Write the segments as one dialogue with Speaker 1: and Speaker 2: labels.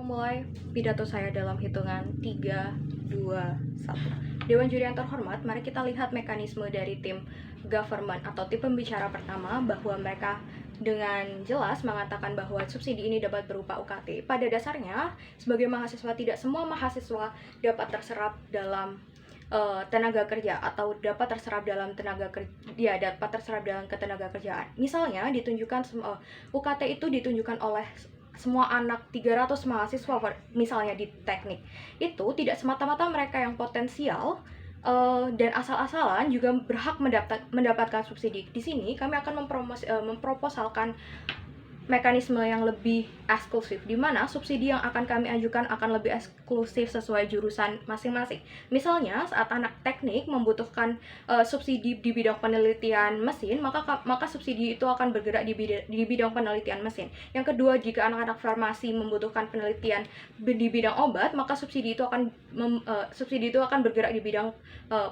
Speaker 1: memulai pidato saya dalam hitungan 3, 2, 1. Dewan Juri yang terhormat, mari kita lihat mekanisme dari tim government atau tim pembicara pertama bahwa mereka dengan jelas mengatakan bahwa subsidi ini dapat berupa UKT. Pada dasarnya, sebagai mahasiswa, tidak semua mahasiswa dapat terserap dalam tenaga kerja atau dapat terserap dalam ketenaga kerjaan. Misalnya UKT itu ditunjukkan oleh semua anak 300 mahasiswa misalnya di teknik. Itu tidak semata-mata mereka yang potensial dan asal-asalan juga berhak mendapatkan subsidi. Di sini kami akan memproposalkan mekanisme yang lebih eksklusif, di mana subsidi yang akan kami ajukan akan lebih eksklusif sesuai jurusan masing-masing. Misalnya, saat anak teknik membutuhkan subsidi di bidang penelitian mesin, maka subsidi itu akan bergerak di bidang penelitian mesin. Yang kedua, jika anak-anak farmasi membutuhkan penelitian di bidang obat, maka subsidi itu akan bergerak di bidang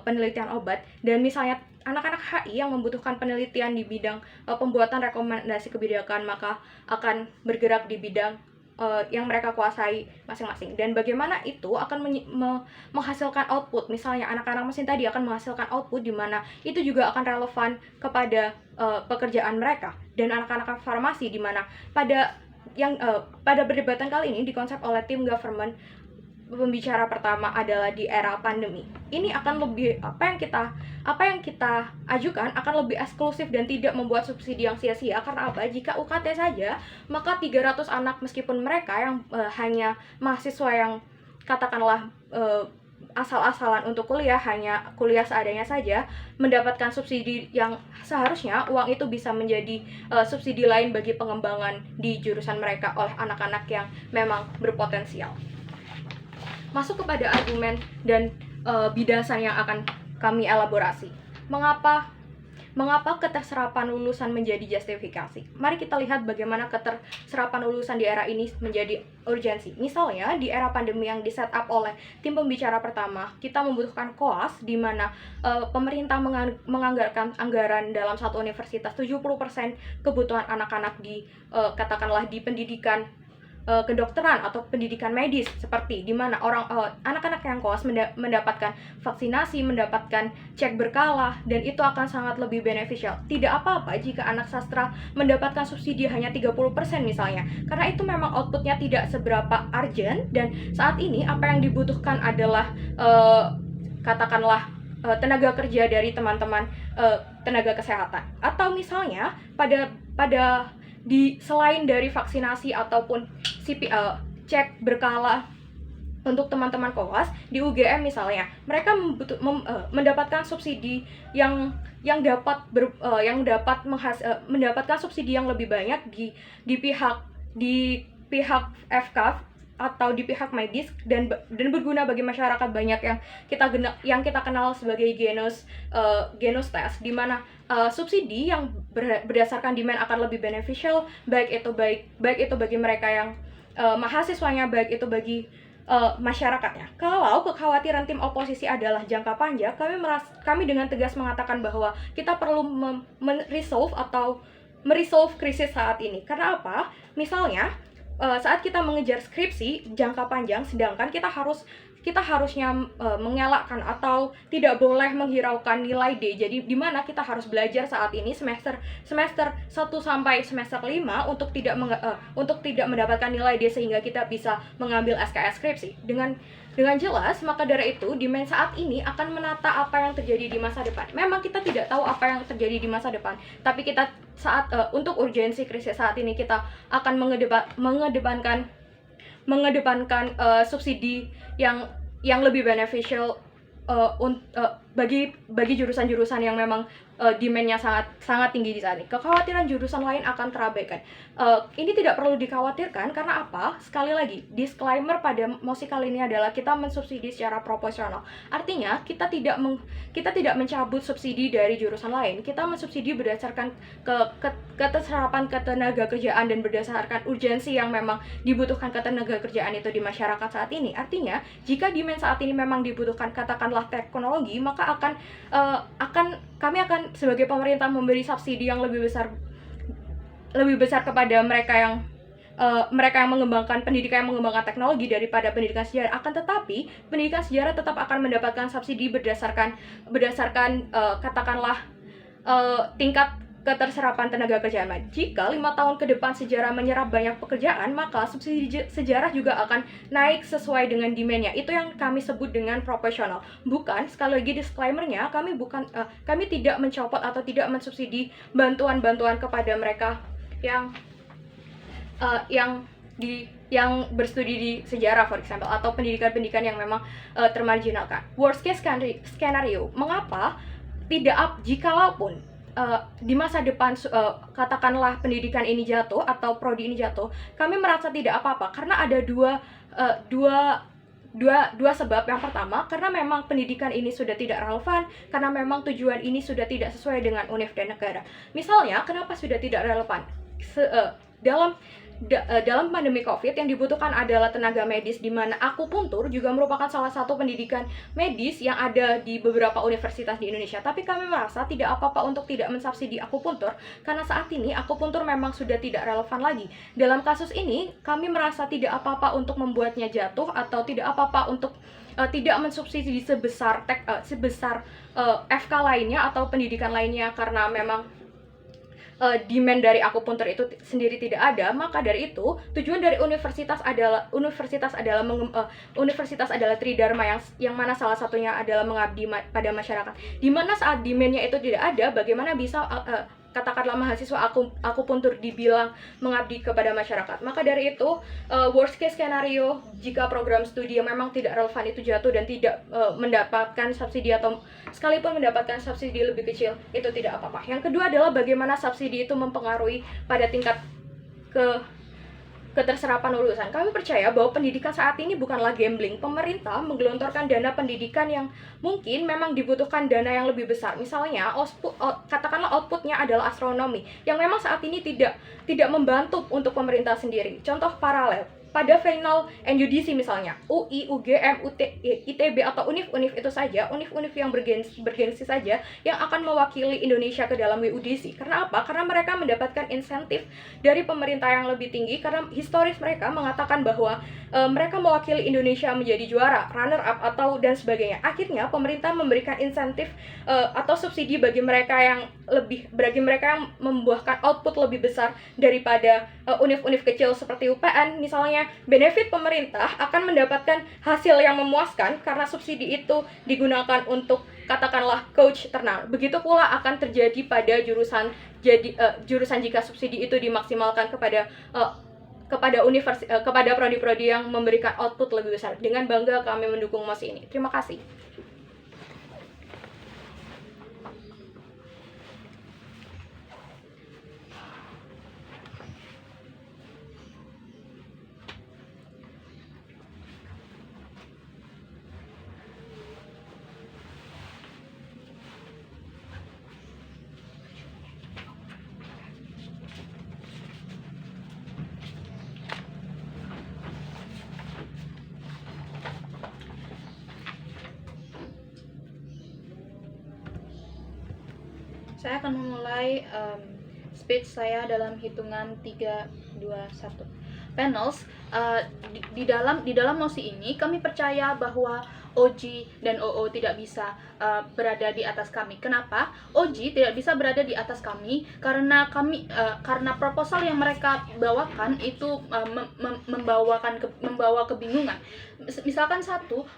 Speaker 1: penelitian obat. Dan misalnya anak-anak HI yang membutuhkan penelitian di bidang pembuatan rekomendasi kebijakan, maka akan bergerak di bidang yang mereka kuasai masing-masing. Dan bagaimana itu akan menghasilkan output. Misalnya anak-anak mesin tadi akan menghasilkan output di mana itu juga akan relevan kepada pekerjaan mereka. Dan anak-anak farmasi di mana pada perdebatan kali ini dikonsep oleh tim government, pembicara pertama adalah di era pandemi. Ini akan lebih apa yang kita ajukan akan lebih eksklusif dan tidak membuat subsidi yang sia-sia. Karena apa? Jika UKT saja, maka 300 anak meskipun mereka yang hanya mahasiswa yang katakanlah asal-asalan untuk kuliah, hanya kuliah seadanya saja, mendapatkan subsidi yang seharusnya uang itu bisa menjadi subsidi lain bagi pengembangan di jurusan mereka oleh anak-anak yang memang berpotensial. Masuk kepada argumen dan bidasan yang akan kami elaborasi. Mengapa keterserapan lulusan menjadi justifikasi? Mari kita lihat bagaimana keterserapan lulusan di era ini menjadi urgensi. Misalnya, di era pandemi yang di-set up oleh tim pembicara pertama, kita membutuhkan koas di mana pemerintah menganggarkan anggaran dalam satu universitas 70% kebutuhan anak-anak di katakanlah di pendidikan kedokteran atau pendidikan medis, seperti di mana anak-anak yang koas mendapatkan vaksinasi, mendapatkan cek berkala, dan itu akan sangat lebih beneficial. Tidak apa-apa jika anak sastra mendapatkan subsidi hanya 30% misalnya, karena itu memang outputnya tidak seberapa urgent, dan saat ini apa yang dibutuhkan adalah katakanlah tenaga kerja dari teman-teman tenaga kesehatan. Atau misalnya pada selain dari vaksinasi ataupun cek berkala untuk teman-teman koas di UGM misalnya, mereka mendapatkan subsidi yang dapat mendapatkan subsidi yang lebih banyak di pihak FK atau di pihak medis, dan berguna bagi masyarakat banyak yang kita kenal sebagai genus test, di mana subsidi yang berdasarkan demand akan lebih beneficial, baik itu bagi mereka yang mahasiswanya, baik itu bagi masyarakatnya. Kalau kekhawatiran tim oposisi adalah jangka panjang, kami dengan tegas mengatakan bahwa kita perlu meresolve krisis saat ini. Karena apa? Misalnya saat kita mengejar skripsi jangka panjang, sedangkan kita harusnya mengelakkan atau tidak boleh menghiraukan nilai D. Jadi di mana kita harus belajar saat ini semester 1 sampai semester 5 untuk tidak mendapatkan nilai D sehingga kita bisa mengambil SKS skripsi. Dengan jelas, maka dari itu demand saat ini akan menata apa yang terjadi di masa depan. Memang kita tidak tahu apa yang terjadi di masa depan, tapi kita untuk urgensi krisis saat ini kita akan mengedepankan subsidi yang lebih beneficial bagi jurusan-jurusan yang memang demand-nya sangat tinggi di saat ini. Kekhawatiran jurusan lain akan terabaikan. Ini tidak perlu dikhawatirkan karena apa? Sekali lagi, disclaimer pada mosi kali ini adalah kita mensubsidi secara proporsional. Artinya kita tidak mencabut subsidi dari jurusan lain. Kita mensubsidi berdasarkan keterserapan ketenaga kerjaan dan berdasarkan urgensi yang memang dibutuhkan ketenaga kerjaan itu di masyarakat saat ini. Artinya, jika demand saat ini memang dibutuhkan katakanlah teknologi, maka kami akan sebagai pemerintah memberi subsidi yang lebih besar kepada mereka yang mereka yang mengembangkan pendidikan yang mengembangkan teknologi daripada pendidikan sejarah. Akan tetapi pendidikan sejarah tetap akan mendapatkan subsidi berdasarkan katakanlah tingkat keterserapan tenaga kerja. Jika 5 tahun ke depan sejarah menyerap banyak pekerjaan, maka subsidi sejarah juga akan naik sesuai dengan demand-nya. Itu yang kami sebut dengan proporsional. Bukan, sekali lagi disclaimer-nya, kami tidak mencopot atau tidak mensubsidi bantuan-bantuan kepada mereka yang berstudi di sejarah, for example, atau pendidikan-pendidikan yang memang termarginalkan. Worst case scenario, mengapa tidak jikalaupun di masa depan katakanlah pendidikan ini jatuh atau prodi ini jatuh, kami merasa tidak apa-apa karena ada dua sebab. Yang pertama, karena memang pendidikan ini sudah tidak relevan, karena memang tujuan ini sudah tidak sesuai dengan univ dan negara. Misalnya, kenapa sudah tidak relevan? Dalam pandemi COVID yang dibutuhkan adalah tenaga medis, di mana akupuntur juga merupakan salah satu pendidikan medis yang ada di beberapa universitas di Indonesia. Tapi kami merasa tidak apa-apa untuk tidak mensubsidi akupuntur, karena saat ini akupuntur memang sudah tidak relevan lagi. Dalam kasus ini, kami merasa tidak apa-apa untuk membuatnya jatuh, atau tidak apa-apa untuk tidak mensubsidi sebesar FK lainnya atau pendidikan lainnya, karena memang demand dari akupuntur itu sendiri tidak ada. Maka dari itu, tujuan dari universitas adalah tridharma yang mana salah satunya adalah mengabdi pada masyarakat. Di mana saat demandnya itu tidak ada, bagaimana bisa katakanlah mahasiswa akupuntur dibilang mengabdi kepada masyarakat? Maka dari itu, worst case scenario, jika program studi yang memang tidak relevan itu jatuh dan tidak mendapatkan subsidi, atau sekalipun mendapatkan subsidi lebih kecil, itu tidak apa-apa. Yang kedua adalah bagaimana subsidi itu mempengaruhi pada tingkat keterserapan lulusan. Kami percaya bahwa pendidikan saat ini bukanlah gambling. Pemerintah menggelontorkan dana pendidikan yang mungkin memang dibutuhkan dana yang lebih besar. Misalnya, katakanlah outputnya adalah astronomi, yang memang saat ini tidak membantu untuk pemerintah sendiri. Contoh paralel, pada final NUDC misalnya, UI, UGM, ITB, atau univ-univ itu saja, univ-univ yang bergengsi saja yang akan mewakili Indonesia ke dalam WUDC. Karena apa? Karena mereka mendapatkan insentif dari pemerintah yang lebih tinggi, karena historis mereka mengatakan bahwa mereka mewakili Indonesia menjadi juara, runner up, atau dan sebagainya. Akhirnya pemerintah memberikan insentif atau subsidi bagi mereka yang membuahkan output lebih besar daripada univ-univ kecil seperti UPN. Misalnya, benefit pemerintah akan mendapatkan hasil yang memuaskan karena subsidi itu digunakan untuk katakanlah coach ternak. Begitu pula akan terjadi pada jurusan jika subsidi itu dimaksimalkan kepada prodi-prodi yang memberikan output lebih besar. Dengan bangga kami mendukung mosi ini. Terima kasih.
Speaker 2: Saya akan memulai speech saya dalam hitungan 3, 2, 1. Panels, di dalam mosi ini kami percaya bahwa OG dan OO tidak bisa berada di atas kami. Kenapa? OG tidak bisa berada di atas kami karena proposal yang mereka bawakan itu membawa kebingungan. Misalkan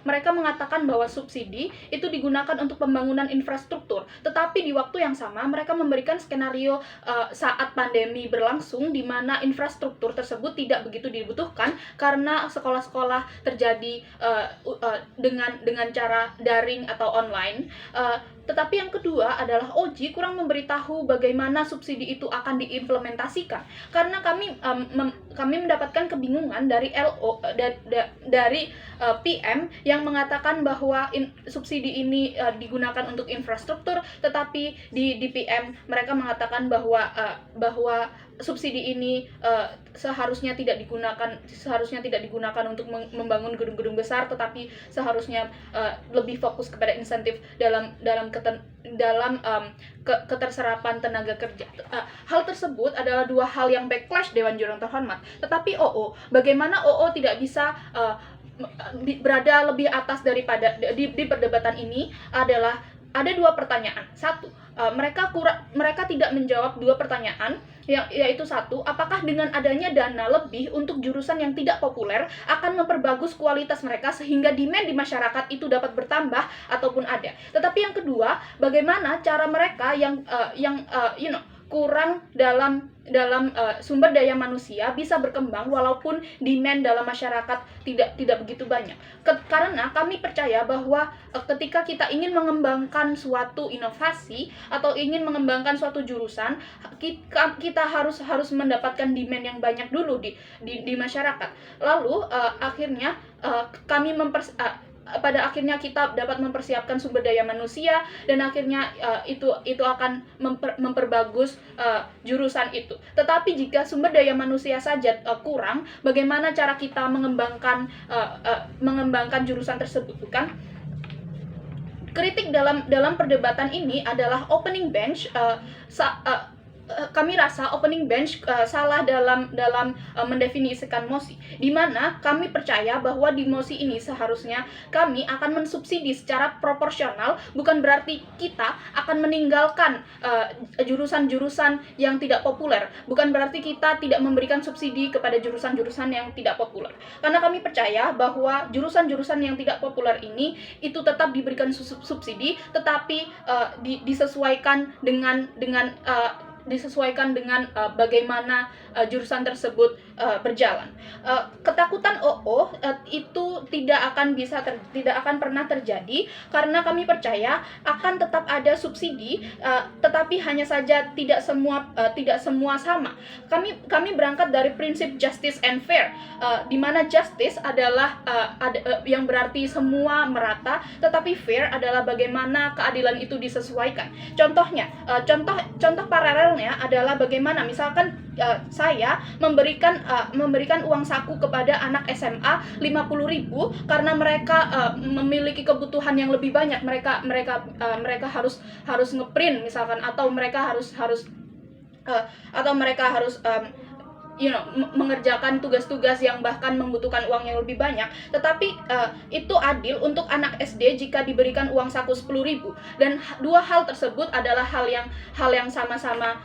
Speaker 2: mereka mengatakan bahwa subsidi itu digunakan untuk pembangunan infrastruktur, tetapi di waktu yang sama mereka memberikan skenario saat pandemi berlangsung di mana infrastruktur tersebut tidak begitu dibutuhkan karena sekolah-sekolah terjadi dengan cara daring atau online. Tetapi yang kedua adalah OG kurang memberitahu bagaimana subsidi itu akan diimplementasikan, karena kami mendapatkan kebingungan dari dari PM yang mengatakan bahwa subsidi ini digunakan untuk infrastruktur, tetapi di PM mereka mengatakan bahwa subsidi ini seharusnya tidak digunakan untuk membangun gedung-gedung besar, tetapi seharusnya lebih fokus kepada insentif dalam keterserapan tenaga kerja. Hal tersebut adalah dua hal yang backlash Dewan Jurang Terhormat. Tetapi bagaimana tidak bisa berada lebih atas daripada di perdebatan ini adalah ada dua pertanyaan. Satu, mereka tidak menjawab dua pertanyaan, yaitu satu, apakah dengan adanya dana lebih untuk jurusan yang tidak populer akan memperbagus kualitas mereka sehingga demand di masyarakat itu dapat bertambah ataupun ada. Tetapi yang kedua, bagaimana cara mereka yang kurang dalam sumber daya manusia bisa berkembang walaupun demand dalam masyarakat tidak begitu banyak. Karena kami percaya bahwa ketika kita ingin mengembangkan suatu inovasi atau ingin mengembangkan suatu jurusan, kita harus mendapatkan demand yang banyak dulu di masyarakat. Lalu akhirnya pada akhirnya kita dapat mempersiapkan sumber daya manusia dan akhirnya itu akan memperbagus jurusan itu. Tetapi jika sumber daya manusia saja kurang, bagaimana cara kita mengembangkan jurusan tersebut, bukan? Kritik dalam perdebatan ini adalah opening bench. Kami rasa opening bench salah dalam mendefinisikan MOSI, di mana kami percaya bahwa di MOSI ini seharusnya kami akan mensubsidi secara proporsional, bukan berarti kita akan meninggalkan jurusan-jurusan yang tidak populer, bukan berarti kita tidak memberikan subsidi kepada jurusan-jurusan yang tidak populer, karena kami percaya bahwa jurusan-jurusan yang tidak populer ini itu tetap diberikan subsidi, tetapi disesuaikan dengan bagaimana jurusan tersebut berjalan. Ketakutan itu tidak akan pernah terjadi karena kami percaya akan tetap ada subsidi, tetapi hanya saja tidak semua sama. Kami berangkat dari prinsip justice and fair, di mana justice adalah yang berarti semua merata, tetapi fair adalah bagaimana keadilan itu disesuaikan. Contoh paralelnya adalah bagaimana misalkan saya memberikan uang saku kepada anak SMA 50.000 karena mereka memiliki kebutuhan yang lebih banyak, mereka harus ngeprint misalkan, atau mereka harus mengerjakan tugas-tugas yang bahkan membutuhkan uang yang lebih banyak. Tetapi itu adil untuk anak SD jika diberikan uang saku 10.000. Dan dua hal tersebut adalah hal yang sama-sama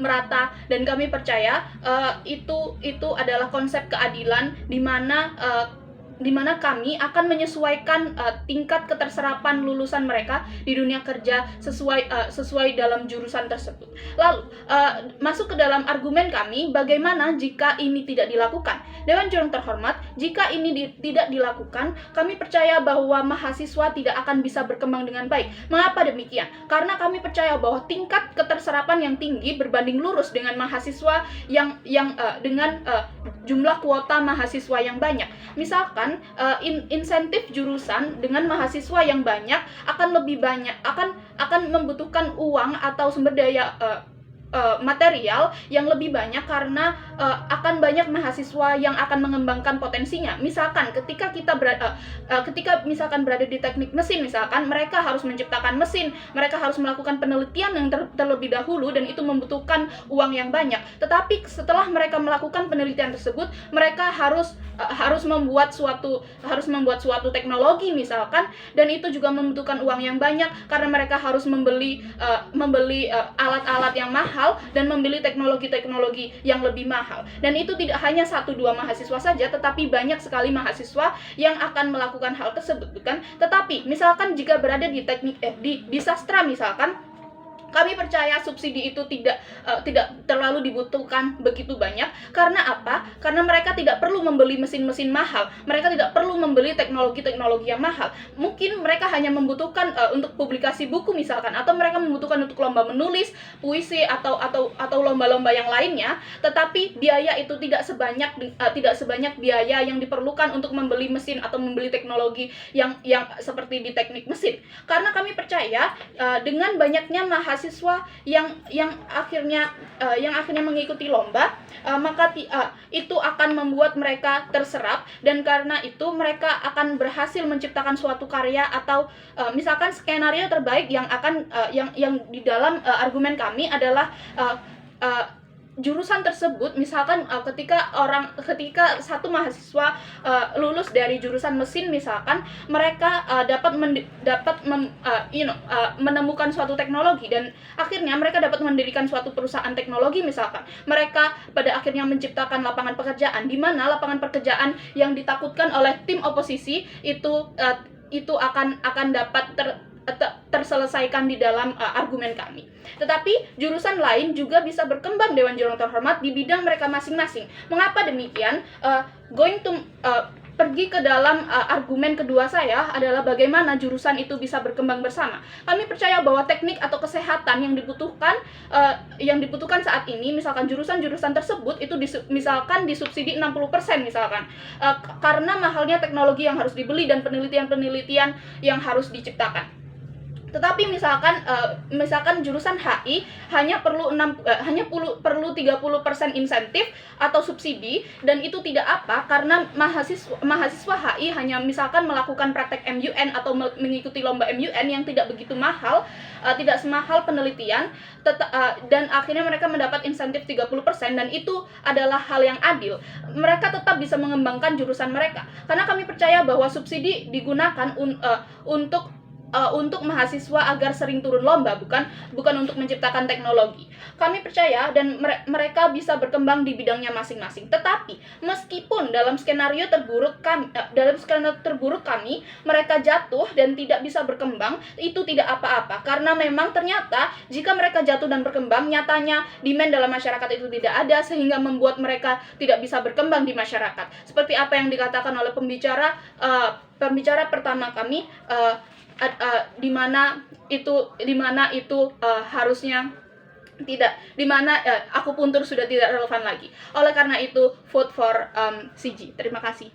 Speaker 2: merata, dan kami percaya itu adalah konsep keadilan di mana kami akan menyesuaikan tingkat keterserapan lulusan mereka di dunia kerja sesuai dalam jurusan tersebut. Lalu masuk ke dalam argumen kami, bagaimana jika ini tidak dilakukan? Dewan Jurang Terhormat, jika ini tidak dilakukan, kami percaya bahwa mahasiswa tidak akan bisa berkembang dengan baik. Mengapa demikian? Karena kami percaya bahwa tingkat keterserapan yang tinggi berbanding lurus dengan mahasiswa yang dengan jumlah kuota mahasiswa yang banyak. Misalkan insentif jurusan dengan mahasiswa yang banyak akan lebih banyak, akan membutuhkan uang atau sumber daya material yang lebih banyak karena akan banyak mahasiswa yang akan mengembangkan potensinya. Misalkan ketika misalkan berada di teknik mesin, misalkan mereka harus menciptakan mesin, mereka harus melakukan penelitian yang terlebih dahulu dan itu membutuhkan uang yang banyak. Tetapi setelah mereka melakukan penelitian tersebut, mereka harus membuat suatu teknologi misalkan, dan itu juga membutuhkan uang yang banyak karena mereka harus membeli alat-alat yang mahal dan membeli teknologi-teknologi yang lebih mahal. Dan itu tidak hanya 1-2 mahasiswa saja, tetapi banyak sekali mahasiswa yang akan melakukan hal tersebut, bukan? Tetapi misalkan jika berada di teknik di sastra misalkan, kami percaya subsidi itu tidak terlalu dibutuhkan begitu banyak. Karena apa? Karena mereka tidak perlu membeli mesin-mesin mahal. Mereka tidak perlu membeli teknologi-teknologi yang mahal. Mungkin mereka hanya membutuhkan untuk publikasi buku misalkan, atau mereka membutuhkan untuk lomba menulis, puisi atau lomba-lomba yang lainnya. Tetapi biaya itu tidak sebanyak biaya yang diperlukan untuk membeli mesin atau membeli teknologi yang seperti di teknik mesin. Karena kami percaya dengan banyaknya mahasiswa mahasiswa yang akhirnya mengikuti lomba, maka itu akan membuat mereka terserap, dan karena itu mereka akan berhasil menciptakan suatu karya atau misalkan skenario terbaik yang akan yang di dalam argumen kami adalah jurusan tersebut. Misalkan ketika satu mahasiswa lulus dari jurusan mesin, misalkan mereka menemukan suatu teknologi dan akhirnya mereka dapat mendirikan suatu perusahaan teknologi. Misalkan mereka pada akhirnya menciptakan lapangan pekerjaan, di mana lapangan pekerjaan yang ditakutkan oleh tim oposisi itu akan dapat terselesaikan di dalam argumen kami. Tetapi jurusan lain juga bisa berkembang, Dewan Jurang terhormat, di bidang mereka masing-masing. Mengapa demikian? Pergi ke dalam argumen kedua saya adalah bagaimana jurusan itu bisa berkembang bersama. Kami percaya bahwa teknik atau kesehatan yang dibutuhkan saat ini, misalkan jurusan-jurusan tersebut itu misalkan disubsidi 60% misalkan, karena mahalnya teknologi yang harus dibeli dan penelitian-penelitian yang harus diciptakan. Tetapi misalkan jurusan HI hanya perlu 30% insentif atau subsidi, dan itu tidak apa karena mahasiswa HI hanya misalkan melakukan praktek MUN atau mengikuti lomba MUN yang tidak begitu mahal, tidak semahal penelitian, dan akhirnya mereka mendapat insentif 30%, dan itu adalah hal yang adil. Mereka tetap bisa mengembangkan jurusan mereka karena kami percaya bahwa subsidi digunakan untuk mahasiswa agar sering turun lomba, bukan untuk menciptakan teknologi. Kami percaya dan mereka bisa berkembang di bidangnya masing-masing. Tetapi meskipun dalam skenario terburuk kami mereka jatuh dan tidak bisa berkembang, itu tidak apa-apa karena memang ternyata jika mereka jatuh dan berkembang, nyatanya demand dalam masyarakat itu tidak ada sehingga membuat mereka tidak bisa berkembang di masyarakat. Seperti apa yang dikatakan oleh pembicara pertama kami, di mana itu harusnya tidak, di mana akupuntur sudah tidak relevan lagi. Oleh karena itu vote for CG. Terima kasih.